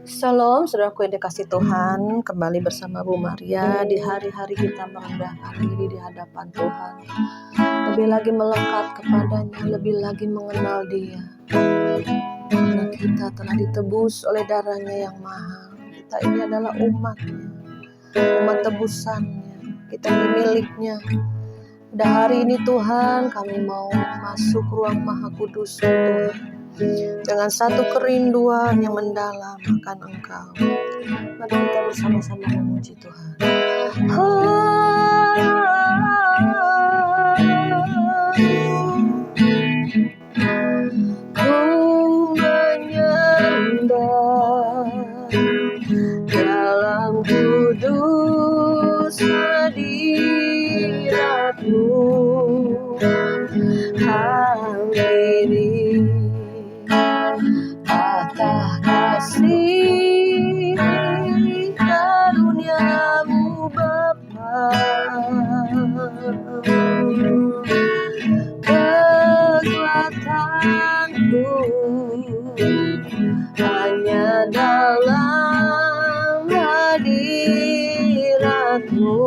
Shalom, saudaraku yang dikasih Tuhan, kembali bersama Bu Maria di hari-hari kita merendahkan diri di hadapan Tuhan. Lebih lagi melekat kepadanya, lebih lagi mengenal Dia. Karena kita telah ditebus oleh darahnya yang mahal. Kita ini adalah umat-Nya, umat tebusannya, kita ini miliknya. Pada hari ini Tuhan, kami mau masuk ruang Maha Kudus Tuhan. Dengan satu kerinduan yang mendalam akan Engkau. Mari kita bersama-sama memuji Tuhan. Ku menyembah dalam kudus hadirat-Mu, hadiri atas kasih karunia-Mu Bapa. Kekuatanku hanya dalam hadirat-Mu,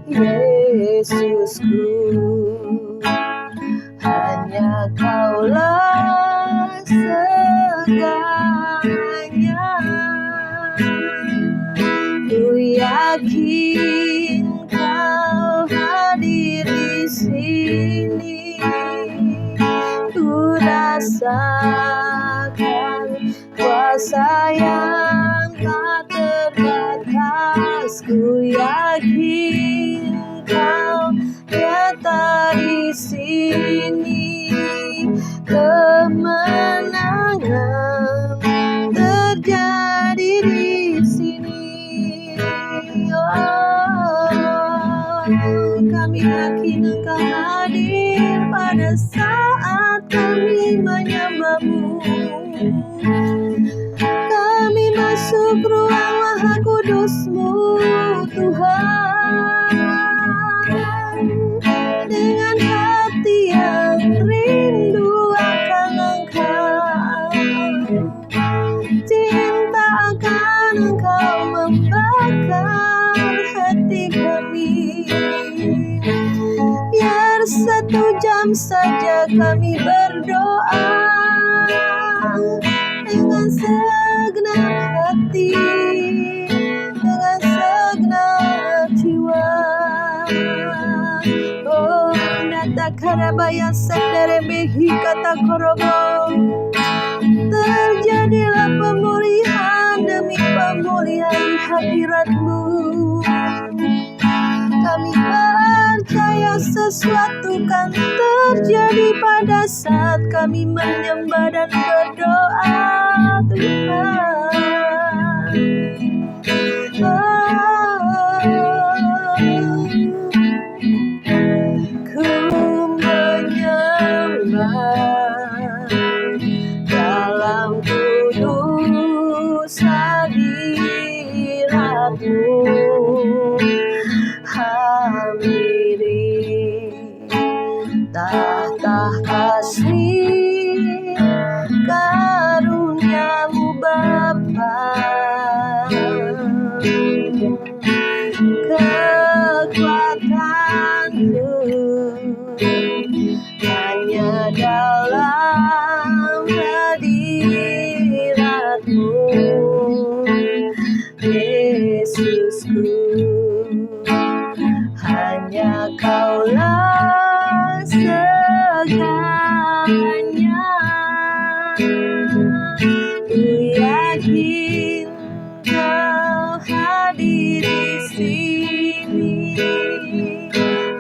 Yesusku. Hanya Kaulah segalanya. Ku yakin Kau hadir di sini. Ku rasakan kuasa yang tak terbatas. Ku yakin Kau nyata di sini. Kemenangan terjadi di sini. Kami yakin Engkau hadir pada saat kami menyembah-Mu. Kami masuk ruang Maha Kudus-Mu, Tuhan, dengan hati yang rindu akan Engkau. Cinta akan Engkau membakar hati kami. Biar 1 jam saja kami berdoa dengan segenap hati, dengan segenap jiwa. Oh, nata karabaya sendere behi kata korobo. Terjadilah pemulihan demi pemulihan hadirat-Mu. Kami percaya sesuatu kan terjadi pada saat kami menyembah dan berdoa, Tuhan. Ku menyembah dalam kudus hadirat-Mu, hadiri tahta kasih karunia-Mu Bapa. Kekuatanku hanya dalam hadirat-Mu, Yesusku. Hanya Kaulah segalanya. Ku yakin Kau hadir di sini.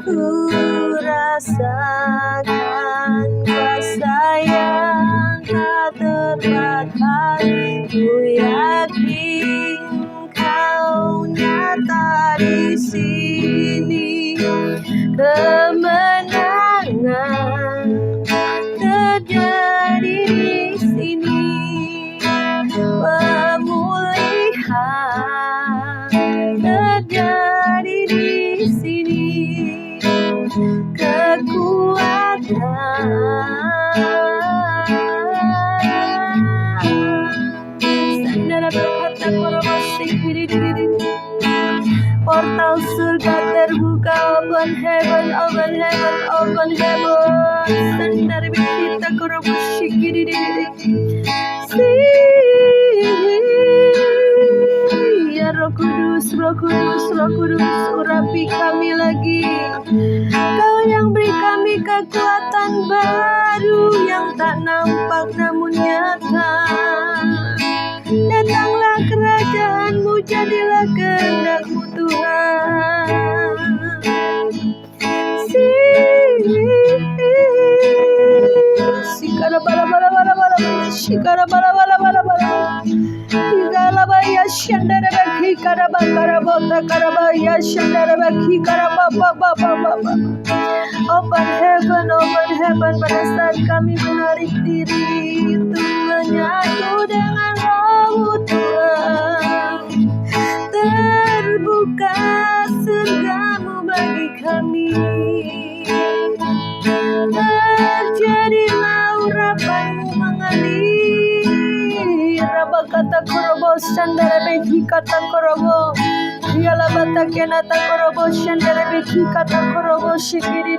Ku rasakan kuasa yang tak terbatas. Ku yakin Kau nyata di sini. Kemenangan terjadi di sini. Pemulihan terjadi di sini. Kekuatan berkata korobosi. Portal surga terbuka, open heaven, open heaven, open heaven. Sendiri kita korobosi. Ya Roh Kudus, Roh Kudus, Roh Kudus, urapi kami lagi. Kau yang beri kami kekuatan baru yang tak nampak namun nyata. Datanglah kerajaanmu, jadilah kehendak-Mu Tuhan. Sikara bala bala bala bala, sikara bala bala bala bala. Idalabaya shandara baki karabakara bota karabaya shandara baki karababa baba baba. Open heaven pada saat kami menarik diri untuk menyatu dengan Roh-Mu Tuhan. Terbuka surga-Mu bagi kami. Terjadilah urapan-Mu mengalir. Rabakata korobo shandara beki kata korobo. Dialah bata kenata korobo shandara beki kata korobo shikiri.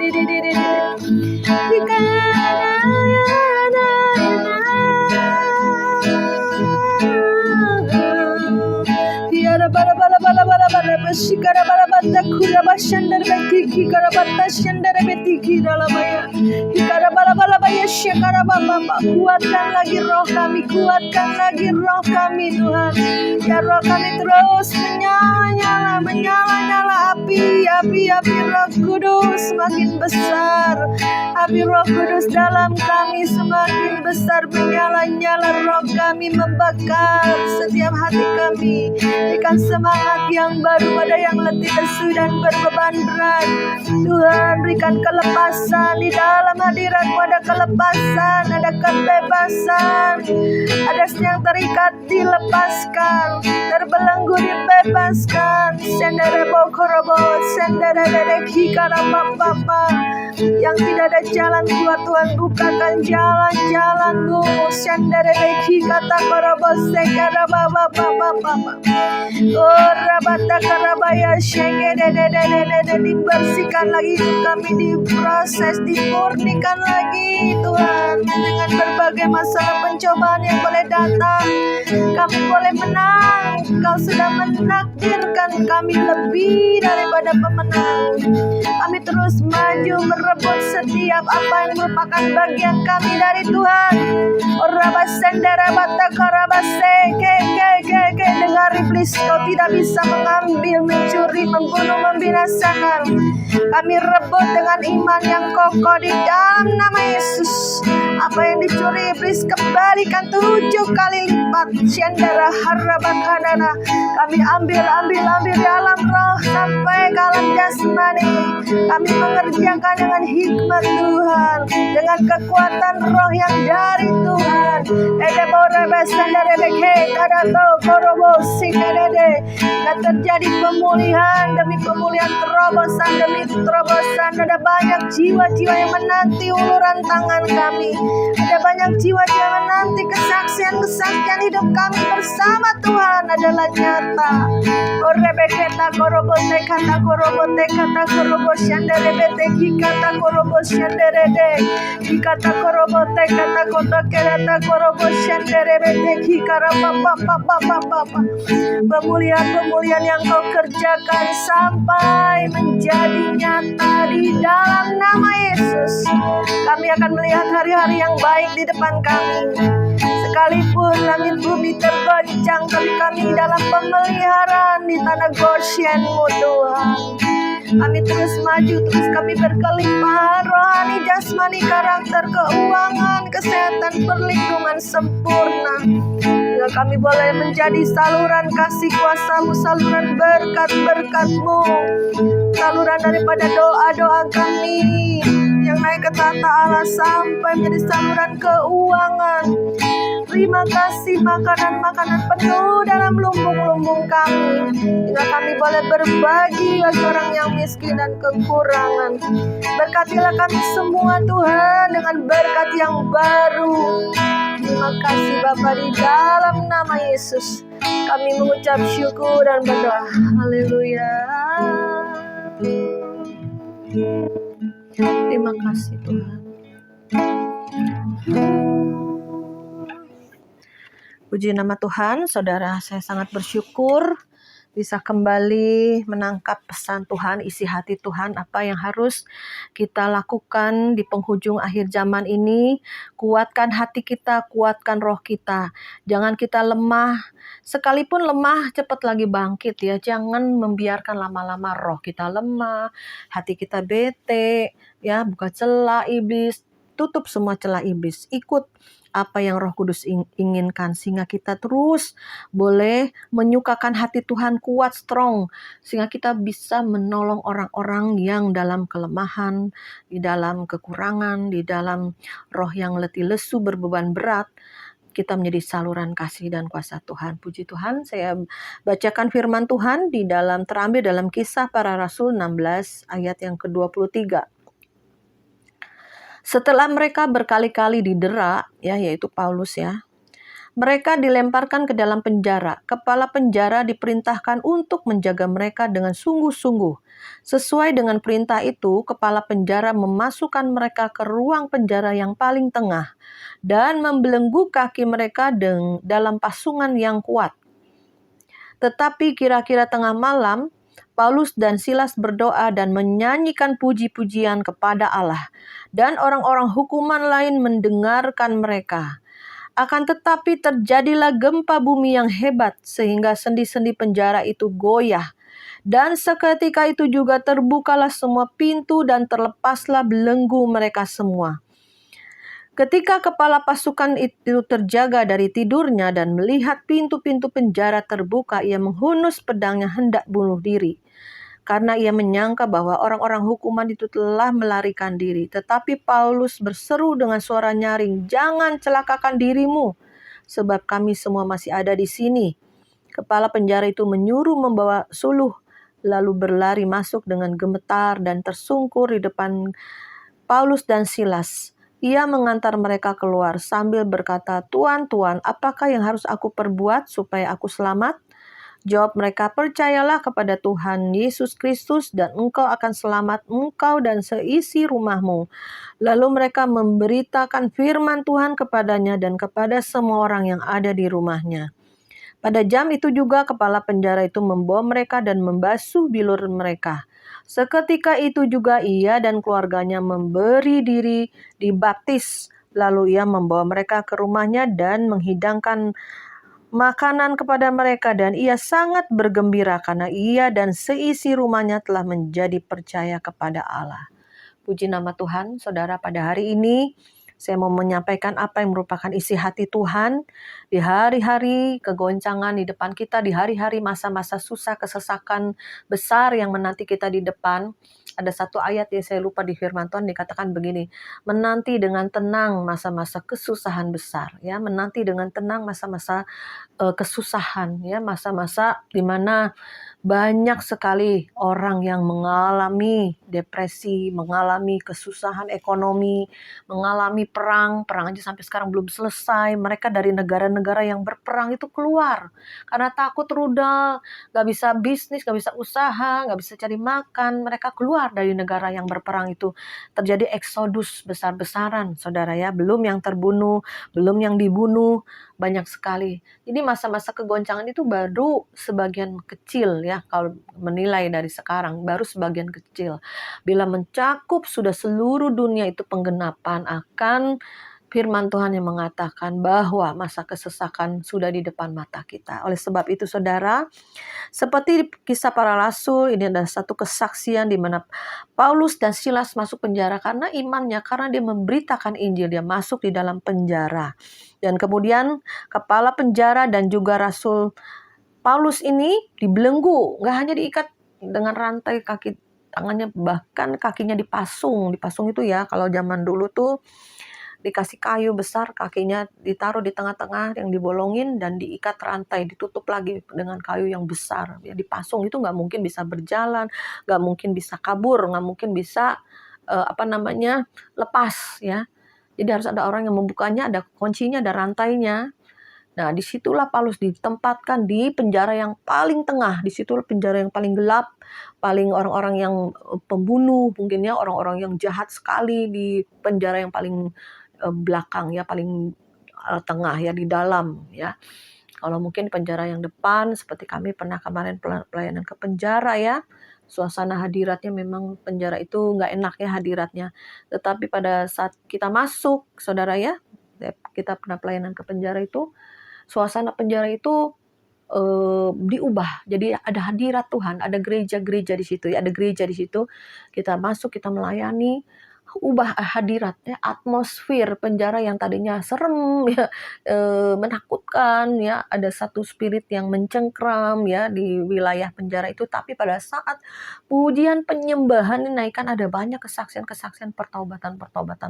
Bala bala bala bala bala besikara bala bata kura bashandar beti kara bata shandar beti kira labaya kara bala bala baya shekara baba. Kuatkan lagi roh kami, kuatkan lagi roh kami Tuhan. Ya roh kami terus menyala api Roh Kudus semakin besar. Api Roh Kudus dalam kami semakin besar, menyala-nyala. Roh kami membakar setiap hati kami. Berikan semangat yang baru pada yang letih, lesu dan berbeban berat. Tuhan, berikan kelepasan di dalam hadirat-Mu. Ada kelepasan, ada kebebasan. Ada yang terikat dilepaskan, terbelenggu dibebaskan. Sendere bokorobo, sendere dedeki karapapa. Yang tidak ada jalan keluar, Tuhan bukakan jalan-jalan-Mu. Sendere dedeki kata korobo sekara baba. Oh rabata karabaya shengede dibersihkan lagi kami, diproses, dimurnikan lagi Tuhan. Dengan berbagai masalah pencobaan yang boleh datang, kami boleh menang. Kau sudah menakdirkan kami lebih daripada pemenang. Kami terus maju merebut setiap apa yang merupakan bagian kami dari Tuhan. Orabasendera bata karabase ke dengar iblis, kau tidak bisa mengambil, mencuri, membunuh, membinasakan. Kami rebut dengan iman yang kokoh di dalam nama Yesus. Apa yang dicuri iblis kembalikan 7 kali lipat. Syandara harabakadana. Kami ambil di alam roh sampai ke alam jasmani. Kami mengerjakan dengan hikmat Tuhan, dengan kekuatan roh yang dari Tuhan. Dan terjadi pemulihan demi pemulihan, terobosan demi terobosan. Ada banyak jiwa-jiwa yang menanti uluran tangan kami. Ada banyak jiwa-jiwa yang menanti kesaksian hidup kami bersama Tuhan adalah nyata. Orebeketa korobote kata korobote kata koroboshandere bete kata koroboshandere de kata korobote kata kota kerata koroboshandere bete kara papa. Pemulihan yang kau kerjakan sampai menjadi nyata di dalam nama Yesus. Kami akan melihat hari-hari yang baik di depan kami. Sekalipun langit bumi tergoncang, tapi kami dalam pemeliharaan di tanah Goshen-Mu Tuhan. Kami terus maju, terus kami berkelimpahan rohani, jasmani, karakter, keuangan, kesehatan, perlindungan sempurna. Bila kami boleh menjadi saluran kasih kuasa-Mu, saluran berkat-berkat-Mu, saluran daripada doa-doa kami yang naik ke tahta Allah sampai menjadi saluran keuangan. Terima kasih makanan-makanan penuh dalam lumbung-lumbung kami, hingga kami boleh berbagi bagi orang yang miskin dan kekurangan. Berkatilah kami semua Tuhan dengan berkat yang baru. Terima kasih Bapa di dalam nama Yesus. Kami mengucap syukur dan berdoa. Haleluya. Terima kasih Tuhan. Puji nama Tuhan, saudara, saya sangat bersyukur bisa kembali menangkap pesan Tuhan, isi hati Tuhan, apa yang harus kita lakukan di penghujung akhir zaman ini. Kuatkan hati kita, kuatkan roh kita. Jangan kita lemah, sekalipun lemah cepat lagi bangkit ya. Jangan membiarkan lama-lama roh kita lemah, hati kita bete, ya, buka celah iblis, tutup semua celah iblis. Ikut apa yang Roh Kudus inginkan, sehingga kita terus boleh menyukakan hati Tuhan, kuat, strong, sehingga kita bisa menolong orang-orang yang dalam kelemahan, di dalam kekurangan, di dalam roh yang letih lesu, berbeban berat. Kita menjadi saluran kasih dan kuasa Tuhan. Puji Tuhan, saya bacakan firman Tuhan terambil dalam Kisah Para Rasul 16 ayat yang ke-23. Setelah mereka berkali-kali didera, ya, yaitu Paulus ya, mereka dilemparkan ke dalam penjara. Kepala penjara diperintahkan untuk menjaga mereka dengan sungguh-sungguh. Sesuai dengan perintah itu, kepala penjara memasukkan mereka ke ruang penjara yang paling tengah dan membelenggu kaki mereka dalam pasungan yang kuat. Tetapi kira-kira tengah malam, Paulus dan Silas berdoa dan menyanyikan puji-pujian kepada Allah, dan orang-orang hukuman lain mendengarkan mereka. Akan tetapi terjadilah gempa bumi yang hebat, sehingga sendi-sendi penjara itu goyah. Dan seketika itu juga terbukalah semua pintu dan terlepaslah belenggu mereka semua. Ketika kepala pasukan itu terjaga dari tidurnya dan melihat pintu-pintu penjara terbuka, ia menghunus pedangnya hendak bunuh diri. Karena ia menyangka bahwa orang-orang hukuman itu telah melarikan diri. Tetapi Paulus berseru dengan suara nyaring, "Jangan celakakan dirimu, sebab kami semua masih ada di sini." Kepala penjara itu menyuruh membawa suluh, lalu berlari masuk dengan gemetar dan tersungkur di depan Paulus dan Silas. Ia mengantar mereka keluar sambil berkata, "Tuan, Tuan, apakah yang harus aku perbuat supaya aku selamat?" Jawab mereka, "Percayalah kepada Tuhan Yesus Kristus dan engkau akan selamat, engkau dan seisi rumahmu." Lalu mereka memberitakan firman Tuhan kepadanya dan kepada semua orang yang ada di rumahnya. Pada jam itu juga kepala penjara itu membawa mereka dan membasuh bilur mereka. Seketika itu juga ia dan keluarganya memberi diri dibaptis. Lalu ia membawa mereka ke rumahnya dan menghidangkan makanan kepada mereka, dan ia sangat bergembira karena ia dan seisi rumahnya telah menjadi percaya kepada Allah. Puji nama Tuhan, saudara, pada hari ini saya mau menyampaikan apa yang merupakan isi hati Tuhan di hari-hari kegoncangan di depan kita, di hari-hari masa-masa susah, kesesakan besar yang menanti kita di depan. Ada satu ayat yang saya lupa di firman Tuhan dikatakan begini, menanti dengan tenang masa-masa kesusahan besar, ya, menanti dengan tenang masa-masa kesusahan, ya, masa-masa di mana banyak sekali orang yang mengalami depresi, mengalami kesusahan ekonomi, mengalami perang aja sampai sekarang belum selesai. Mereka dari negara-negara yang berperang itu keluar karena takut rudal, gak bisa bisnis, gak bisa usaha, gak bisa cari makan. Mereka keluar dari negara yang berperang itu. Terjadi eksodus besar-besaran, saudara ya. Belum yang terbunuh, belum yang dibunuh, banyak sekali. Jadi masa-masa kegoncangan itu baru sebagian kecil ya, kalau menilai dari sekarang baru sebagian kecil. Bila mencakup sudah seluruh dunia, itu penggenapan akan firman Tuhan yang mengatakan bahwa masa kesesakan sudah di depan mata kita. Oleh sebab itu saudara, seperti Kisah Para Rasul, ini adalah satu kesaksian di mana Paulus dan Silas masuk penjara karena imannya, karena dia memberitakan Injil, dia masuk di dalam penjara. Dan kemudian kepala penjara dan juga Rasul Paulus ini dibelenggu, nggak hanya diikat dengan rantai kaki tangannya, bahkan kakinya dipasung. Dipasung itu ya, kalau zaman dulu tuh dikasih kayu besar, kakinya ditaruh di tengah-tengah yang dibolongin dan diikat rantai, ditutup lagi dengan kayu yang besar. Ya, dipasung itu nggak mungkin bisa berjalan, nggak mungkin bisa kabur, nggak mungkin bisa lepas ya. Jadi harus ada orang yang membukanya, ada kuncinya, ada rantainya. Nah, disitulah Paulus ditempatkan di penjara yang paling tengah. Disitulah penjara yang paling gelap, paling orang-orang yang pembunuh, mungkin ya orang-orang yang jahat sekali di penjara yang paling belakang ya, paling tengah ya, di dalam ya. Kalau mungkin penjara yang depan, seperti kami pernah kemarin pelayanan ke penjara ya, suasana hadiratnya memang penjara itu nggak enak ya hadiratnya. Tetapi pada saat kita masuk, saudara ya, kita pernah pelayanan ke penjara itu, suasana penjara itu diubah. Jadi ada hadirat Tuhan, ada gereja-gereja di situ ya, ada gereja di situ. Kita masuk, kita melayani, ubah hadiratnya, atmosfer penjara yang tadinya serem ya, menakutkan ya, ada satu spirit yang mencengkram ya di wilayah penjara itu. Tapi pada saat pujian penyembahan dinaikkan, ada banyak kesaksian-kesaksian pertobatan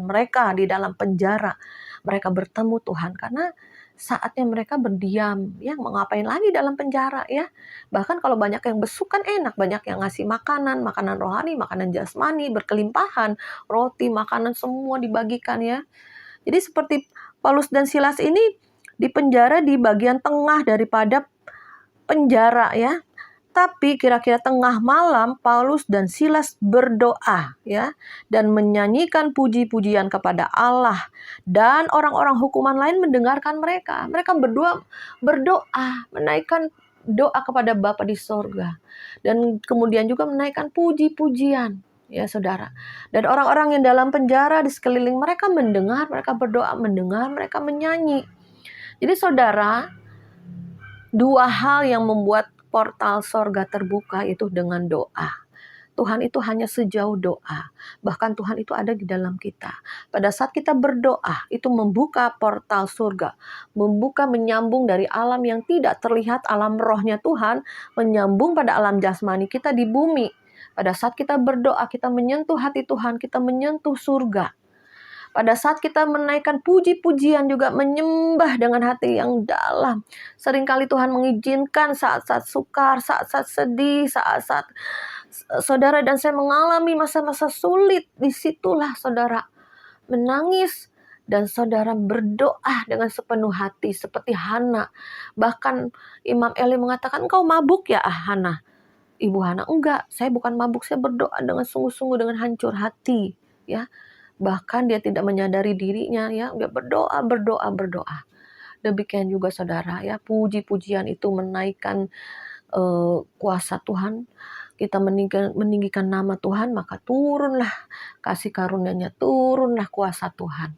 mereka di dalam penjara. Mereka bertemu Tuhan karena saatnya mereka berdiam, ya mau ngapain lagi dalam penjara ya. Bahkan kalau banyak yang besuk kan enak, banyak yang ngasih makanan rohani, makanan jasmani, berkelimpahan, roti, makanan semua dibagikan ya. Jadi seperti Paulus dan Silas ini di penjara di bagian tengah daripada penjara ya. Tapi kira-kira tengah malam Paulus dan Silas berdoa ya dan menyanyikan puji-pujian kepada Allah, dan orang-orang hukuman lain mendengarkan mereka. Mereka berdoa, menaikkan doa kepada Bapa di sorga, dan kemudian juga menaikkan puji-pujian ya saudara. Dan orang-orang yang dalam penjara di sekeliling mereka mendengar, mereka berdoa, mendengar mereka menyanyi. Jadi saudara, dua hal yang membuat portal sorga terbuka itu dengan doa. Tuhan itu hanya sejauh doa. Bahkan Tuhan itu ada di dalam kita. Pada saat kita berdoa, itu membuka portal surga. Membuka, menyambung dari alam yang tidak terlihat, alam rohnya Tuhan, menyambung pada alam jasmani kita di bumi. Pada saat kita berdoa, kita menyentuh hati Tuhan, kita menyentuh surga. Pada saat kita menaikkan puji-pujian juga menyembah dengan hati yang dalam. Seringkali Tuhan mengizinkan saat-saat sukar, saat-saat sedih, saat-saat saudara dan saya mengalami masa-masa sulit. Disitulah saudara menangis dan saudara berdoa dengan sepenuh hati seperti Hana. Bahkan Imam Eli mengatakan, "Engkau mabuk ya Hana?" Ibu Hana, "Enggak, saya bukan mabuk, saya berdoa dengan sungguh-sungguh, dengan hancur hati." Ya, bahkan dia tidak menyadari dirinya ya, dia berdoa. Demikian juga saudara ya, puji-pujian itu menaikkan kuasa Tuhan. Kita meninggikan nama Tuhan, maka turunlah kasih karunia-Nya, turunlah kuasa Tuhan.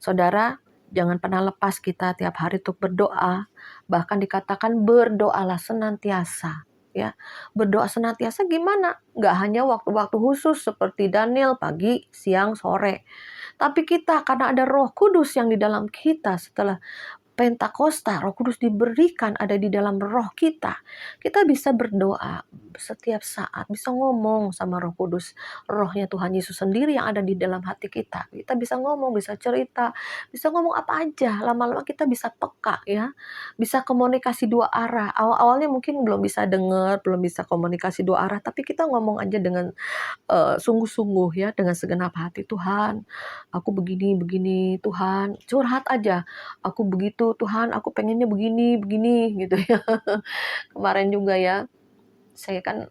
Saudara, jangan pernah lepas kita tiap hari untuk berdoa. Bahkan dikatakan berdoalah senantiasa. Ya, berdoa senantiasa gimana? Nggak hanya waktu-waktu khusus seperti Daniel pagi, siang, sore. Tapi kita karena ada Roh Kudus yang di dalam kita setelah Pentakosta, Roh Kudus diberikan ada di dalam roh kita. Kita bisa berdoa setiap saat, bisa ngomong sama Roh Kudus. Rohnya Tuhan Yesus sendiri yang ada di dalam hati kita. Kita bisa ngomong, bisa cerita, bisa ngomong apa aja. Lama-lama kita bisa peka ya. Bisa komunikasi dua arah. Awal-awalnya mungkin belum bisa dengar, belum bisa komunikasi dua arah, tapi kita ngomong aja dengan sungguh-sungguh ya, dengan segenap hati. Tuhan, aku begini Tuhan, curhat aja. Aku begitu Tuhan, aku pengennya begini gitu ya. Kemarin juga ya, saya kan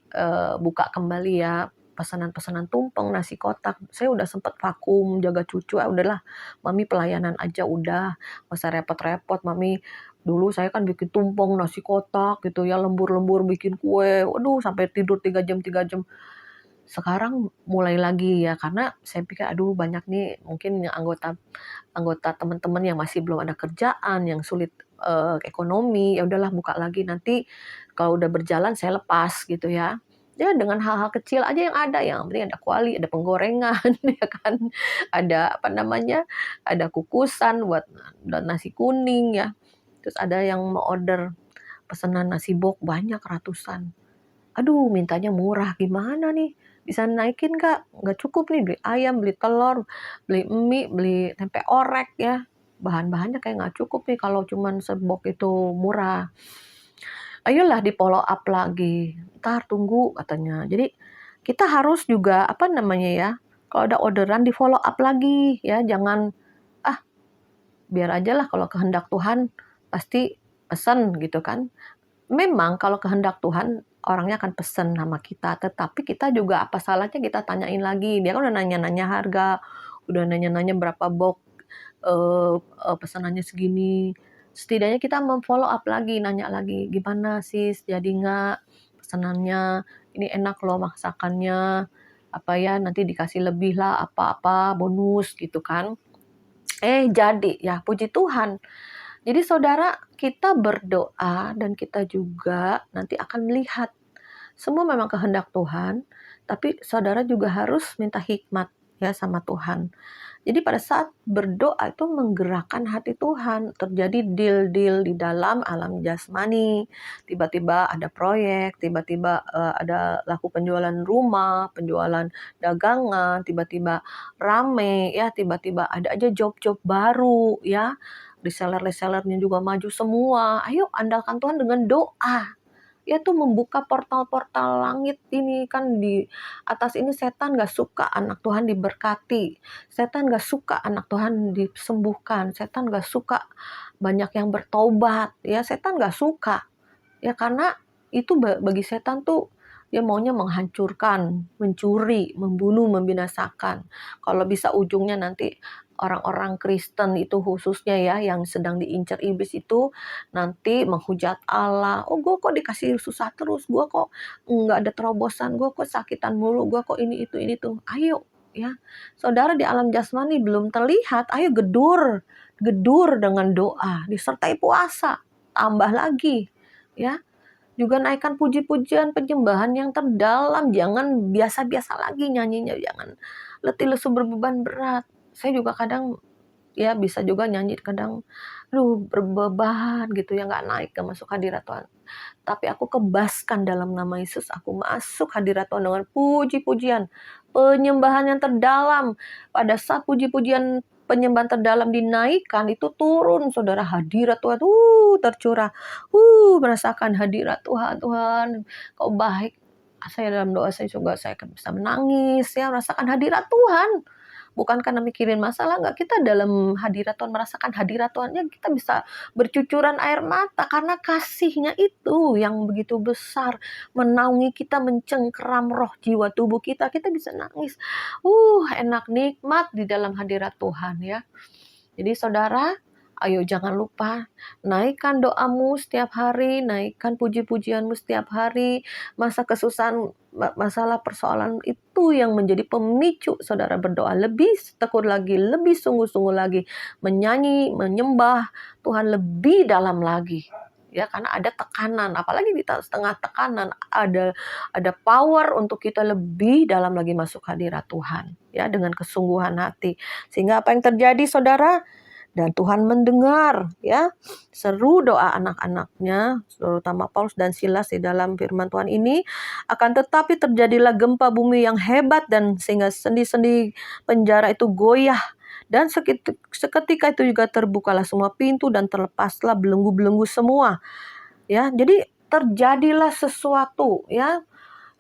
buka kembali ya pesanan-pesanan tumpeng nasi kotak. Saya udah sempat vakum jaga cucu, udahlah mami pelayanan aja udah, nggak usah repot-repot mami. Dulu saya kan bikin tumpeng nasi kotak gitu ya, lembur-lembur bikin kue, waduh sampai tidur 3 jam. Sekarang mulai lagi ya, karena saya pikir aduh banyak nih mungkin yang anggota teman-teman yang masih belum ada kerjaan, yang sulit ekonomi, ya udahlah buka lagi, nanti kalau udah berjalan saya lepas gitu ya. Ya dengan hal-hal kecil aja yang ada, yang penting ada kuali, ada penggorengan ya kan, ada apa namanya, ada kukusan buat nasi kuning ya. Terus ada yang mau order pesanan nasi box banyak ratusan. Aduh mintanya murah, gimana nih? Bisa naikin nggak cukup nih beli ayam, beli telur, beli mie, beli tempe orek ya. Bahan-bahannya kayak nggak cukup nih kalau cuman sebok itu murah. Ayolah di follow up lagi, ntar tunggu katanya. Jadi kita harus juga apa namanya ya, kalau ada orderan di follow up lagi ya, jangan biar aja lah kalau kehendak Tuhan pasti pesan gitu kan. Memang kalau kehendak Tuhan orangnya akan pesan sama kita, tetapi kita juga apa salahnya kita tanyain lagi. Dia kan udah nanya-nanya harga, udah nanya-nanya berapa box, pesanannya segini. Setidaknya kita memfollow up lagi, nanya lagi, gimana sis, jadi nggak pesanannya? Ini enak loh masakannya, apa ya, nanti dikasih lebih lah, apa-apa, bonus gitu kan. Jadi ya, puji Tuhan. Jadi saudara, kita berdoa dan kita juga nanti akan melihat. Semua memang kehendak Tuhan, tapi saudara juga harus minta hikmat ya sama Tuhan. Jadi pada saat berdoa itu menggerakkan hati Tuhan, terjadi deal-deal di dalam alam jasmani. Tiba-tiba ada proyek, tiba-tiba ada laku penjualan rumah, penjualan dagangan, tiba-tiba rame ya, tiba-tiba ada aja job-job baru ya. Reseller-resellernya juga maju semua. Ayo andalkan Tuhan dengan doa. Ya tuh membuka portal-portal langit ini kan di atas ini setan gak suka anak Tuhan diberkati. Setan gak suka anak Tuhan disembuhkan. Setan gak suka banyak yang bertobat. Ya setan gak suka. Ya karena itu bagi setan tuh dia maunya menghancurkan, mencuri, membunuh, membinasakan. Kalau bisa ujungnya nanti orang-orang Kristen itu khususnya ya yang sedang diincar iblis itu nanti menghujat Allah. Oh gue kok dikasih susah terus, gue kok nggak ada terobosan, gue kok sakitan mulu, gue kok ini tuh. Ayo ya, saudara di alam jasmani belum terlihat, ayo gedur dengan doa, disertai puasa, tambah lagi ya. Juga naikkan puji-pujian penyembahan yang terdalam. Jangan biasa-biasa lagi nyanyinya. Jangan letih lesu berbeban berat. Saya juga kadang ya bisa juga nyanyi kadang berbeban gitu ya, nggak naik, nggak masuk hadirat Tuhan. Tapi aku kebaskan dalam nama Yesus. Aku masuk hadirat Tuhan dengan puji-pujian. Penyembahan yang terdalam. Pada saat puji-pujian penyembahan terdalam dinaikkan, itu turun saudara hadirat Tuhan. Tercurah. Merasakan hadirat Tuhan. Tuhan, kau baik. Saya dalam doa saya juga saya bisa menangis ya, merasakan hadirat Tuhan. Bukan karena mikirin masalah, enggak, kita dalam hadirat Tuhan, merasakan hadirat Tuhannya kita bisa bercucuran air mata karena kasihnya itu yang begitu besar menaungi kita, mencengkeram roh jiwa tubuh kita bisa nangis. Enak nikmat di dalam hadirat Tuhan ya. Jadi saudara, ayo jangan lupa naikkan doamu setiap hari, naikkan puji-pujianmu setiap hari. Masa kesusahan, masalah, persoalan itu yang menjadi pemicu saudara berdoa lebih tekun lagi, lebih sungguh-sungguh lagi, menyanyi, menyembah Tuhan lebih dalam lagi. Ya, karena ada tekanan, apalagi di tengah tekanan ada power untuk kita lebih dalam lagi masuk hadirat Tuhan ya, dengan kesungguhan hati. Sehingga apa yang terjadi saudara? Dan Tuhan mendengar ya seru doa anak-anaknya, terutama Paulus dan Silas di dalam firman Tuhan ini. Akan tetapi terjadilah gempa bumi yang hebat dan sehingga sendi-sendi penjara itu goyah. Dan seketika itu juga terbukalah semua pintu dan terlepaslah belenggu-belenggu semua. Ya, jadi terjadilah sesuatu ya.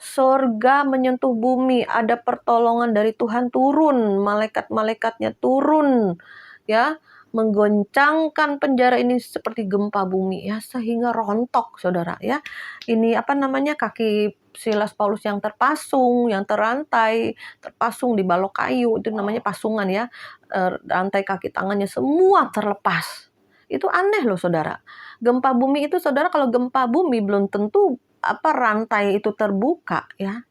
Surga menyentuh bumi, ada pertolongan dari Tuhan turun, malaikat-malaikatnya turun ya, menggoncangkan penjara ini seperti gempa bumi ya, sehingga rontok saudara ya. Ini kaki Silas Paulus yang terpasung, yang terrantai, terpasung di balok kayu, itu namanya pasungan ya. Rantai kaki tangannya semua terlepas. Itu aneh loh saudara. Gempa bumi itu saudara, kalau gempa bumi belum tentu rantai itu terbuka ya,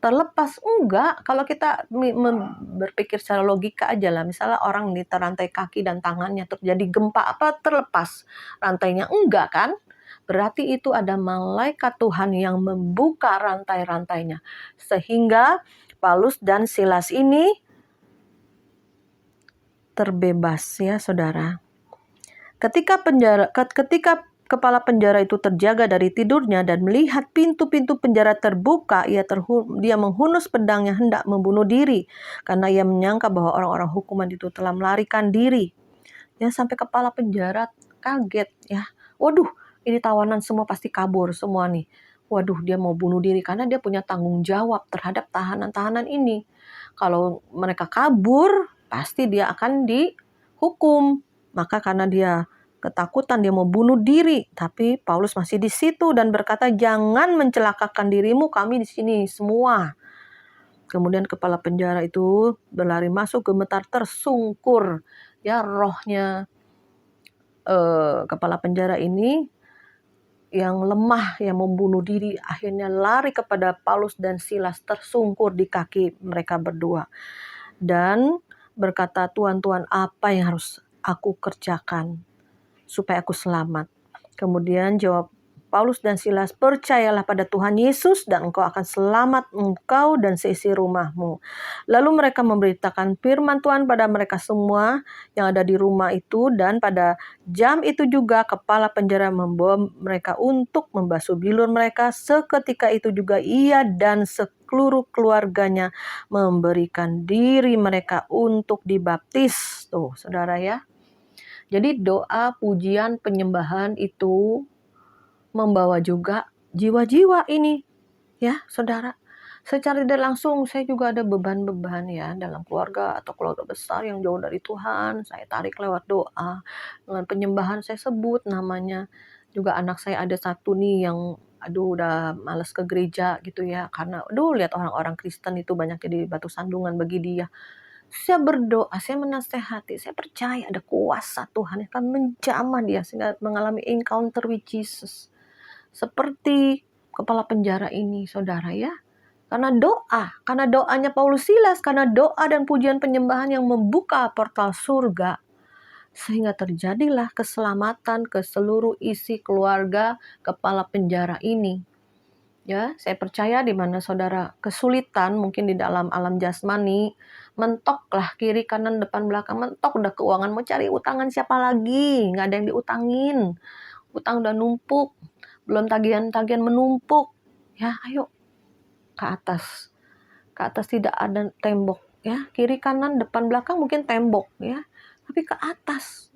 terlepas. Enggak, kalau kita berpikir secara logika aja lah, misalnya orang ini terantai kaki dan tangannya terjadi gempa, terlepas rantainya? Enggak kan? Berarti itu ada malaikat Tuhan yang membuka rantai-rantainya sehingga Paulus dan Silas ini terbebas ya saudara. Ketika kepala penjara itu terjaga dari tidurnya dan melihat pintu-pintu penjara terbuka, dia menghunus pedangnya hendak membunuh diri karena ia menyangka bahwa orang-orang hukuman itu telah melarikan diri. Ya, sampai kepala penjara kaget ya. Waduh, ini tawanan semua pasti kabur semua nih. Waduh, dia mau bunuh diri karena dia punya tanggung jawab terhadap tahanan-tahanan ini. Kalau mereka kabur, pasti dia akan dihukum. Maka karena dia ketakutan, dia mau bunuh diri. Tapi Paulus masih di situ dan berkata, jangan mencelakakan dirimu, kami di sini semua. Kemudian kepala penjara itu berlari masuk, gemetar tersungkur. Ya, rohnya kepala penjara ini yang lemah, yang membunuh diri, akhirnya lari kepada Paulus dan Silas, tersungkur di kaki mereka berdua. Dan berkata, Tuhan, apa yang harus aku kerjakan supaya aku selamat? Kemudian jawab Paulus dan Silas, percayalah pada Tuhan Yesus dan engkau akan selamat, engkau dan seisi rumahmu. Lalu mereka memberitakan firman Tuhan pada mereka semua yang ada di rumah itu, dan pada jam itu juga kepala penjara membawa mereka untuk membasuh bilur mereka. Seketika itu juga ia dan seluruh keluarganya memberikan diri mereka untuk dibaptis. Tuh, saudara ya. Jadi doa, pujian, penyembahan itu membawa juga jiwa-jiwa ini, ya saudara. Secara tidak langsung saya juga ada beban-beban ya dalam keluarga atau keluarga besar yang jauh dari Tuhan. Saya tarik lewat doa, dengan penyembahan saya sebut namanya. Juga anak saya ada satu nih yang udah malas ke gereja gitu ya, karena lihat orang-orang Kristen itu banyak jadi batu sandungan bagi dia. Saya berdoa, saya menasehati, saya percaya ada kuasa Tuhan yang akan menjamah dia sehingga mengalami encounter with Jesus. Seperti kepala penjara ini, saudara ya. Karena doanya Paulus Silas, karena doa dan pujian penyembahan yang membuka portal surga. Sehingga terjadilah keselamatan ke seluruh isi keluarga kepala penjara ini. Ya, saya percaya di mana saudara kesulitan mungkin di dalam alam jasmani, mentoklah kiri kanan depan belakang, mentok udah keuangan, mau cari utangan siapa lagi? Nggak ada yang diutangin. Utang udah numpuk, belum tagihan-tagihan menumpuk. Ya, ayo ke atas. Ke atas tidak ada tembok ya. Kiri kanan depan belakang mungkin tembok ya. Tapi ke atas.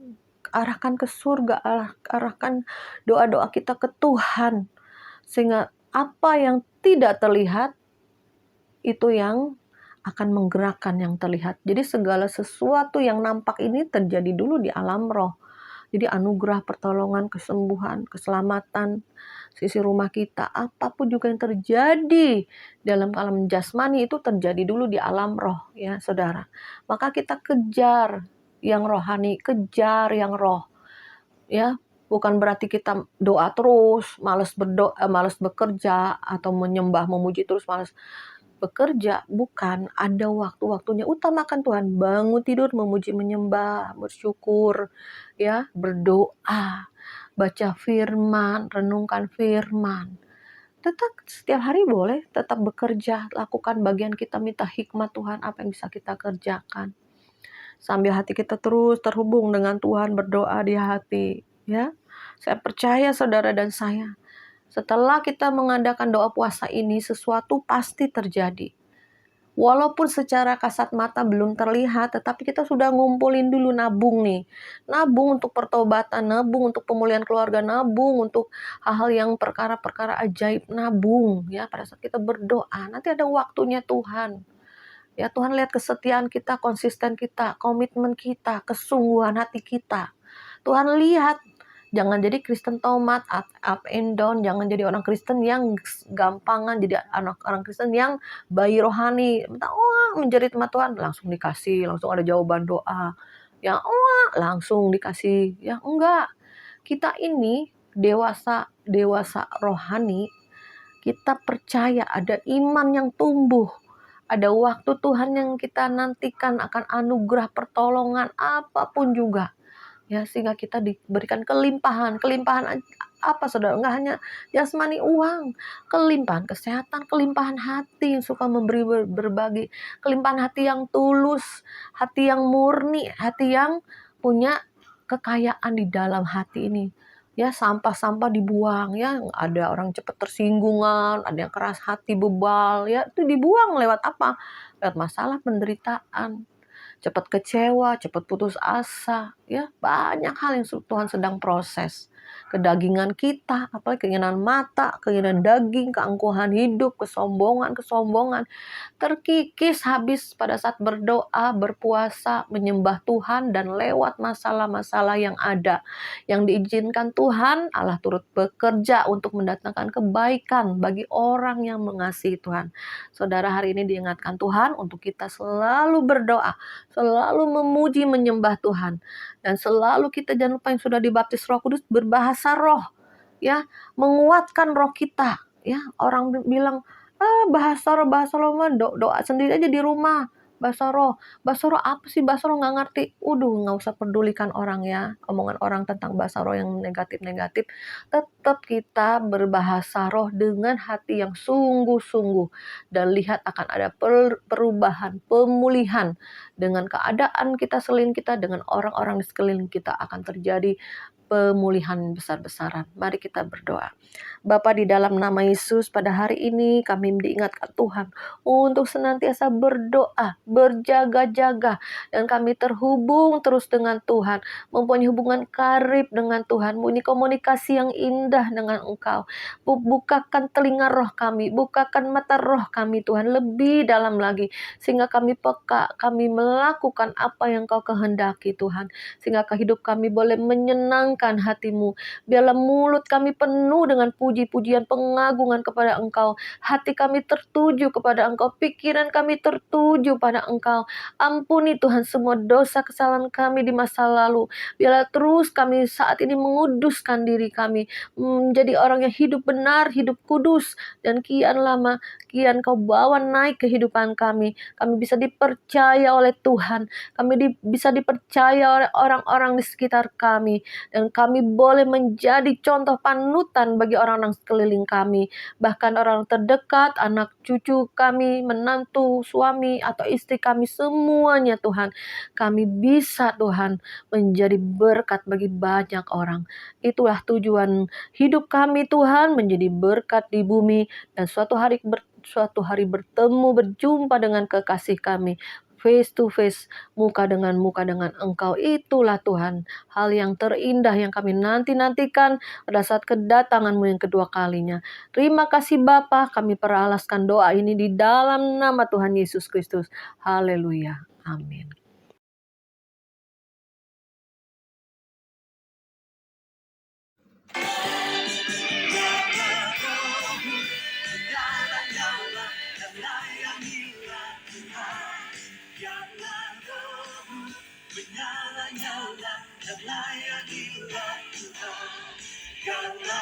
Arahkan ke surga, arahkan doa-doa kita ke Tuhan. Sehingga apa yang tidak terlihat itu yang akan menggerakkan yang terlihat. Jadi segala sesuatu yang nampak ini terjadi dulu di alam roh. Jadi anugerah, pertolongan, kesembuhan, keselamatan, sisi rumah kita, apapun juga yang terjadi dalam alam jasmani itu terjadi dulu di alam roh ya saudara. Maka kita kejar yang rohani, kejar yang roh ya. Bukan berarti kita doa terus, malas bekerja atau menyembah, memuji terus, malas bekerja. Bukan, ada waktu-waktunya. Utamakan Tuhan, bangun tidur memuji, menyembah, bersyukur ya, berdoa, baca firman, renungkan firman. Tetap setiap hari boleh tetap bekerja, lakukan bagian kita, minta hikmat Tuhan apa yang bisa kita kerjakan. Sambil hati kita terus terhubung dengan Tuhan, berdoa di hati ya. Saya percaya saudara dan saya, setelah kita mengadakan doa puasa ini, sesuatu pasti terjadi. Walaupun secara kasat mata belum terlihat, tetapi kita sudah ngumpulin dulu, nabung nih. Nabung untuk pertobatan, nabung untuk pemulihan keluarga, nabung untuk hal-hal yang perkara-perkara ajaib, nabung ya pada saat kita berdoa. Nanti ada waktunya Tuhan. Ya Tuhan lihat kesetiaan kita, konsisten kita, komitmen kita, kesungguhan hati kita. Tuhan lihat. Jangan jadi Kristen tomat, up and down. Jangan jadi orang Kristen yang gampangan. Jadi orang Kristen yang bayi rohani. Minta menjerit sama Tuhan, langsung dikasih. Langsung ada jawaban doa. Ya langsung dikasih. Ya enggak. Kita ini dewasa rohani. Kita percaya ada iman yang tumbuh. Ada waktu Tuhan yang kita nantikan akan anugerah pertolongan apapun juga. Ya, sehingga kita diberikan kelimpahan apa saudara? Enggak hanya jasmani uang, kelimpahan kesehatan, kelimpahan hati yang suka memberi berbagi, kelimpahan hati yang tulus, hati yang murni, hati yang punya kekayaan di dalam hati ini. Ya, sampah-sampah dibuang ya, ada orang cepat tersinggungan, ada yang keras hati, bebal ya, itu dibuang lewat apa? Lewat masalah, penderitaan. Cepat kecewa, cepat putus asa, ya banyak hal yang Tuhan sedang proses. kedagingan kita, apalagi keinginan mata, keinginan daging, keangkuhan hidup, kesombongan, terkikis habis pada saat berdoa, berpuasa, menyembah Tuhan, dan lewat masalah-masalah yang ada. Yang diizinkan Tuhan, Allah turut bekerja untuk mendatangkan kebaikan bagi orang yang mengasihi Tuhan. Saudara, hari ini diingatkan Tuhan untuk kita selalu berdoa, selalu memuji, menyembah Tuhan. Dan selalu kita jangan lupa yang sudah dibaptis Roh Kudus, berbahasa roh. Ya, menguatkan roh kita. Ya, orang bilang, bahasa roh mah doa sendiri aja di rumah. Bahasa roh apa sih bahasa roh, nggak ngerti. Nggak usah pedulikan orang ya, omongan orang tentang bahasa roh yang negatif-negatif. Tetap kita berbahasa roh dengan hati yang sungguh-sungguh, dan lihat akan ada perubahan, pemulihan dengan keadaan kita, selain kita, dengan orang-orang di sekeliling kita akan terjadi pemulihan besar-besaran. Mari kita berdoa. Bapa, di dalam nama Yesus, pada hari ini kami diingatkan Tuhan untuk senantiasa berdoa, berjaga-jaga, dan kami terhubung terus dengan Tuhan, mempunyai hubungan karib dengan Tuhan, mempunyai komunikasi yang indah dengan Engkau. Bukakan telinga roh kami, bukakan mata roh kami Tuhan, lebih dalam lagi, sehingga kami peka, kami melakukan apa yang Kau kehendaki Tuhan, sehingga hidup kami boleh menyenangkan hati-Mu. Biarlah mulut kami penuh dengan puji-pujian, pengagungan kepada Engkau. Hati kami tertuju kepada Engkau, pikiran kami tertuju pada Engkau. Ampuni Tuhan semua dosa kesalahan kami di masa lalu. Biarlah terus kami saat ini menguduskan diri kami, menjadi orang yang hidup benar, hidup kudus, dan kian lama, kian Kau bawa naik kehidupan kami. Kami bisa dipercaya oleh Tuhan, kami bisa dipercaya oleh orang-orang di sekitar kami, dan kami boleh menjadi contoh panutan bagi orang-orang sekeliling kami, bahkan orang terdekat, anak cucu kami, menantu, suami, atau istri kami, semuanya Tuhan. Kami bisa Tuhan menjadi berkat bagi banyak orang. Itulah tujuan hidup kami Tuhan, menjadi berkat di bumi, dan suatu hari bertemu, berjumpa dengan kekasih kami, face to face, muka dengan Engkau. Itulah Tuhan, hal yang terindah yang kami nantikan pada saat kedatangan-Mu yang kedua kalinya. Terima kasih Bapa, kami peralaskan doa ini di dalam nama Tuhan Yesus Kristus. Haleluya. Amin. Menyala-nyala dan layanilah Tuhan, karena